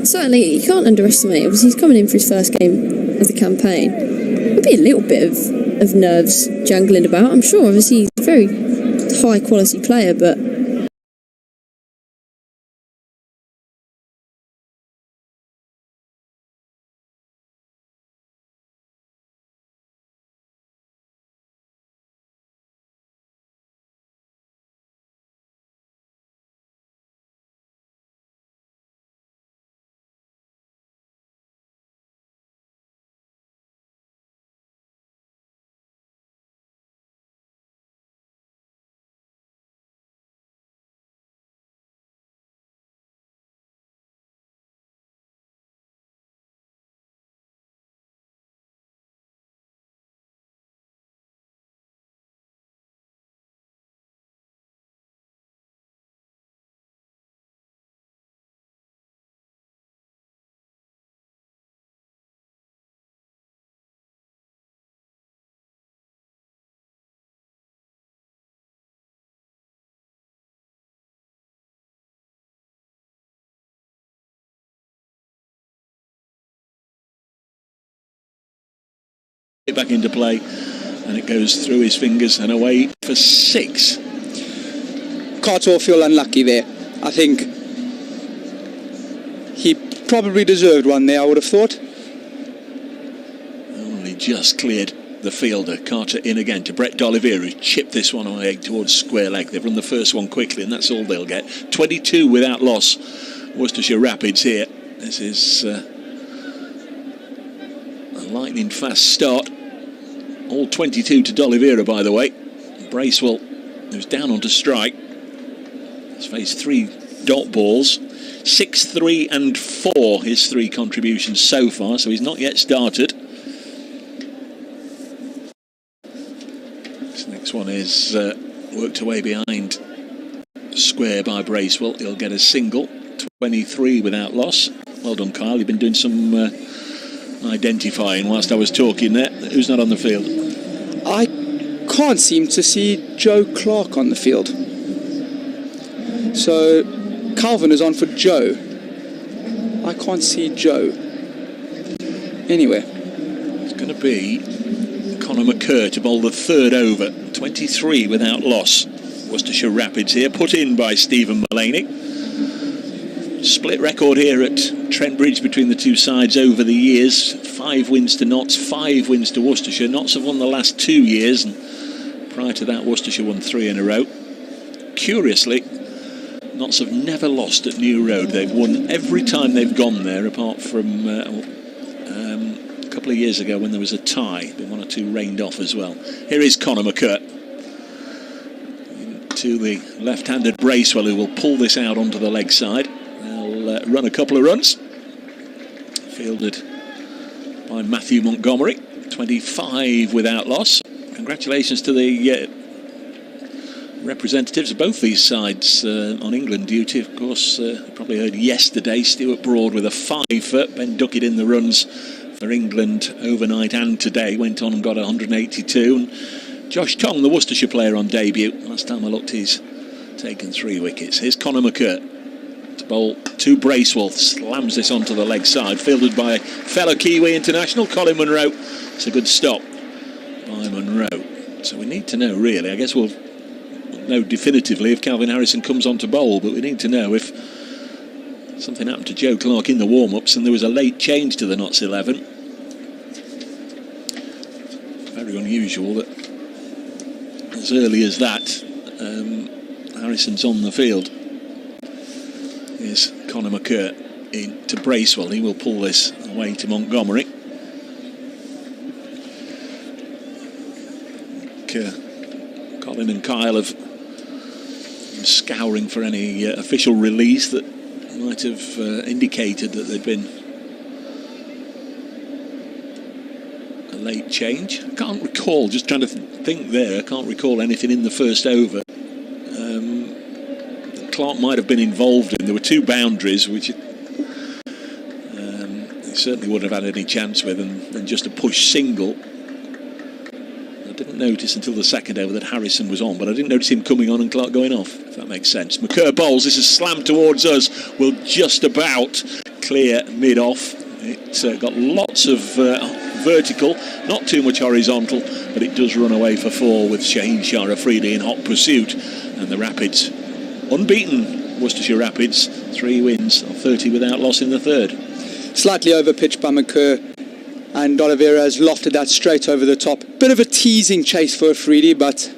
certainly you can't underestimate. Obviously, he's coming in for his first game of the campaign. There'll be a little bit of nerves jangling about, I'm sure. Obviously, he's a very high quality player, but back into play, and it goes through his fingers and away for 6. Carter feel unlucky there. I think he probably deserved one there, I would have thought. Only just cleared the fielder. Carter in again to Brett D'Oliveira, who chipped this one away towards square leg. They've run the first one quickly, and that's all they'll get. 22 without loss. Worcestershire Rapids here. This is a lightning fast start. All 22 to D'Oliveira, by the way. Bracewell, who's down onto strike, has faced 3 dot balls. 6, 3 and 4, his 3 contributions so far, so he's not yet started. This next one is worked away behind square by Bracewell. He'll get a single. 23 without loss. Well done, Kyle. You've been doing some identifying whilst I was talking there. Who's not on the field? I can't seem to see Joe Clark on the field. So Calvin is on for Joe. I can't see Joe. Anyway. It's going to be Conor McCurr to bowl the 3rd over. 23 without loss. Worcestershire Rapids here, put in by Stephen Mullaney. Split record here at Trent Bridge between the two sides over the years. 5 wins to Notts, 5 wins to Worcestershire. Notts have won the last 2 years, and prior to that Worcestershire won 3 in a row. Curiously, Notts have never lost at New Road. They've won every time they've gone there, apart from a couple of years ago when there was a tie. But 1 or 2 rained off as well. Here is Conor McCurr to the left-handed Bracewell, who will pull this out onto the leg side. They'll run a couple of runs. Fielded by Matthew Montgomery. 25 without loss. Congratulations to the representatives of both these sides on England duty. Of course, you probably heard yesterday Stuart Broad with a 5-foot. Ben Duckett in the runs for England overnight and today. Went on and got 182. And Josh Tong, the Worcestershire player, on debut. Last time I looked, he's taken 3 wickets. Here's Conor McCurr to bowl to Bracewell. Slams this onto the leg side. Fielded by fellow Kiwi international Colin Munro. It's a good stop by Munro. So we need to know, really. I guess we'll know definitively if Calvin Harrison comes on to bowl, but we need to know if something happened to Joe Clark in the warm-ups and there was a late change to the Notts 11. Very unusual that as early as that Harrison's on the field. Here's Conor McCurr in to Bracewell. He will pull this away to Montgomery. Colin and Kyle have scouring for any official release that might have indicated that there'd been a late change. I can't recall, just trying to think there, I can't recall anything in the first over that Clark might have been involved in. There were 2 boundaries which he certainly wouldn't have had any chance with, and just a push single. I didn't notice until the second over that Harrison was on, but I didn't notice him coming on and Clark going off, if that makes sense. McCurr bowls. This is slammed towards us. Will just about clear mid-off. It's got lots of vertical, not too much horizontal, but it does run away for 4 with Shaheen Shah Afridi in hot pursuit. And the Rapids, unbeaten Worcestershire Rapids, 3 wins of 30 without loss in the third. Slightly overpitched by McCurr, and D'Oliveira has lofted that straight over the top. Bit of a teasing chase for Afridi, but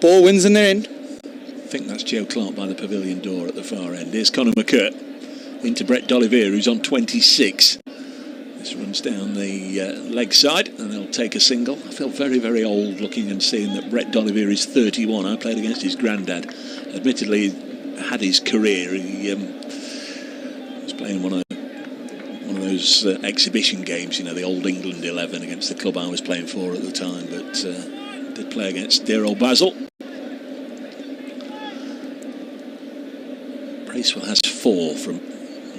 ball wins in their end. I think that's Joe Clark by the pavilion door at the far end. Here's Conor McCurr into Brett D'Oliveira, who's on 26. This runs down the leg side, and they'll take a single. I feel very, very old looking and seeing that Brett D'Oliveira is 31. I played against his granddad. Admittedly, had his career. He was playing one of those exhibition games, you know, the old England 11 against the club I was playing for at the time. But did play against dear old Basil. Bracewell has 4 from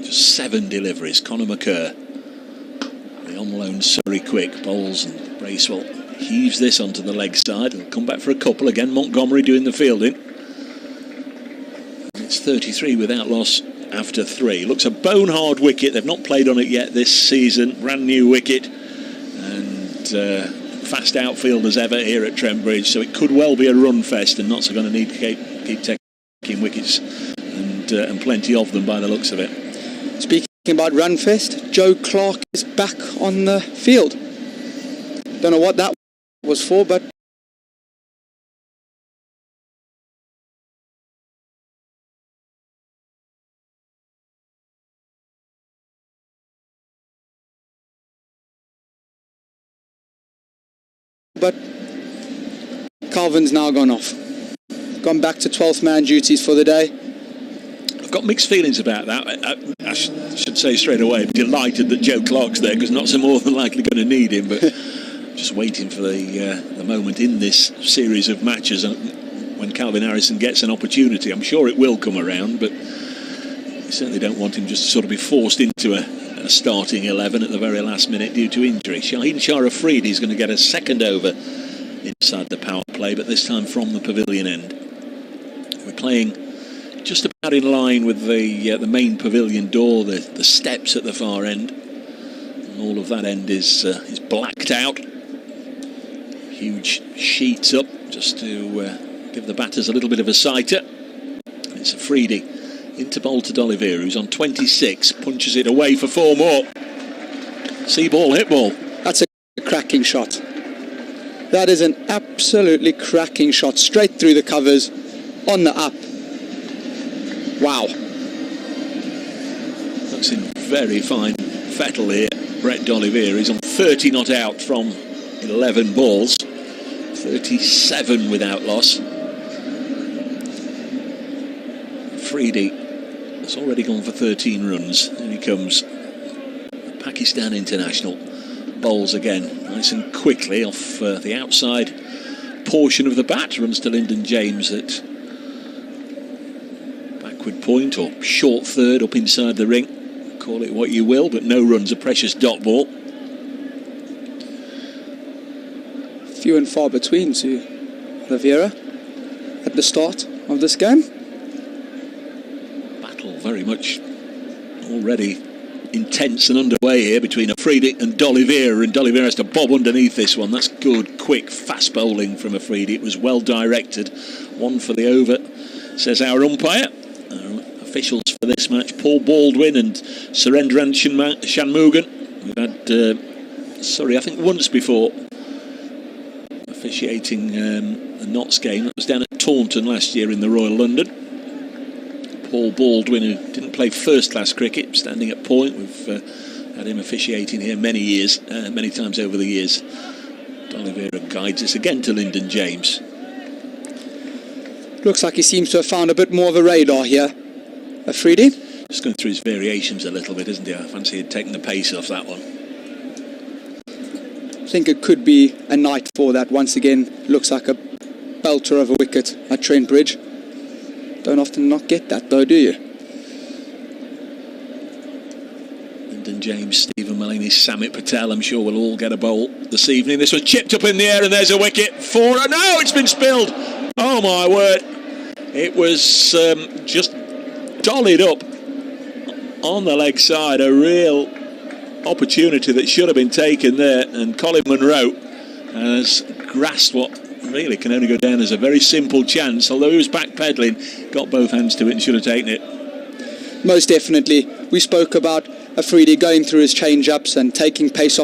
just 7 deliveries. Conor McCurr, the on-loan Surrey quick, bowls, and Bracewell heaves this onto the leg side. He'll come back for a couple again. Montgomery doing the fielding. It's 33 without loss after 3. Looks a bone-hard wicket. They've not played on it yet this season. Brand new wicket. And fast outfield as ever here at Trent Bridge. So it could well be a run fest, and Notts are going to need to keep taking wickets. And plenty of them by the looks of it. Speaking about Runfest, Joe Clark is back on the field. Don't know what that was for, but Calvin's now gone off. Gone back to 12th man duties for the day. I've got mixed feelings about that. I should say straight away, I'm delighted that Joe Clark's there, because Notts are more than likely going to need him, but just waiting for the moment in this series of matches when Calvin Harrison gets an opportunity. I'm sure it will come around, but you certainly don't want him just to sort of be forced into a starting 11 at the very last minute due to injury. Shaheen Shah Afridi is going to get a second over inside the power play, but this time from the pavilion end. We're playing just about in line with the main pavilion door, the steps at the far end. And all of that end is blacked out. Huge sheets up just to give the batters a little bit of a sighter. It's Afridi into bowl to D'Oliveira, who's on 26, punches it away for 4 more. See ball, hit ball. That's a cracking shot. That is an absolutely cracking shot, straight through the covers, on the up. Wow. Looks in very fine fettle here. Brett D'Oliveira is on 30 not out from 11 balls. 37 without loss. Afridi has already gone for 13 runs. Here he comes. The Pakistan international bowls again, nice and quickly off the outside portion of the bat. Runs to Lyndon James at backward point or short third up inside the ring. Call it what you will, but no runs, a precious dot ball. Few and far between to Oliveira at the start of this game. Battle very much already intense and underway here between Afridi and D'Oliveira, and D'Oliveira has to bob underneath this one. That's good, quick, fast bowling from Afridi. It was well directed. 1 for the over, says our umpire. Our officials for this match, Paul Baldwin and Surendran Shanmugan. We've had Surrey, I think, once before officiating the Notts game. That was down at Taunton last year in the Royal London. Paul Baldwin, who didn't play first-class cricket, standing at point. We've had him officiating here many times over the years. D'Oliveira guides us again to Lyndon James. Looks like he seems to have found a bit more of a radar here. Afridi. Just going through his variations a little bit, isn't he? I fancy he'd taken the pace off that one. I think it could be a night for that. Once again, looks like a belter of a wicket at Trent Bridge. Don't often not get that though, do you? Lyndon James, Stephen Mullaney, Samit Patel, I'm sure we'll all get a bowl this evening. This was chipped up in the air and there's a wicket for... No, it's been spilled! Oh my word! It was just dollied up on the leg side, a real opportunity that should have been taken there, and Colin Munro has grasped what really can only go down as a very simple chance, although he was backpedaling, got both hands to it and should have taken it. Most definitely. We spoke about Afridi going through his change-ups and taking pace off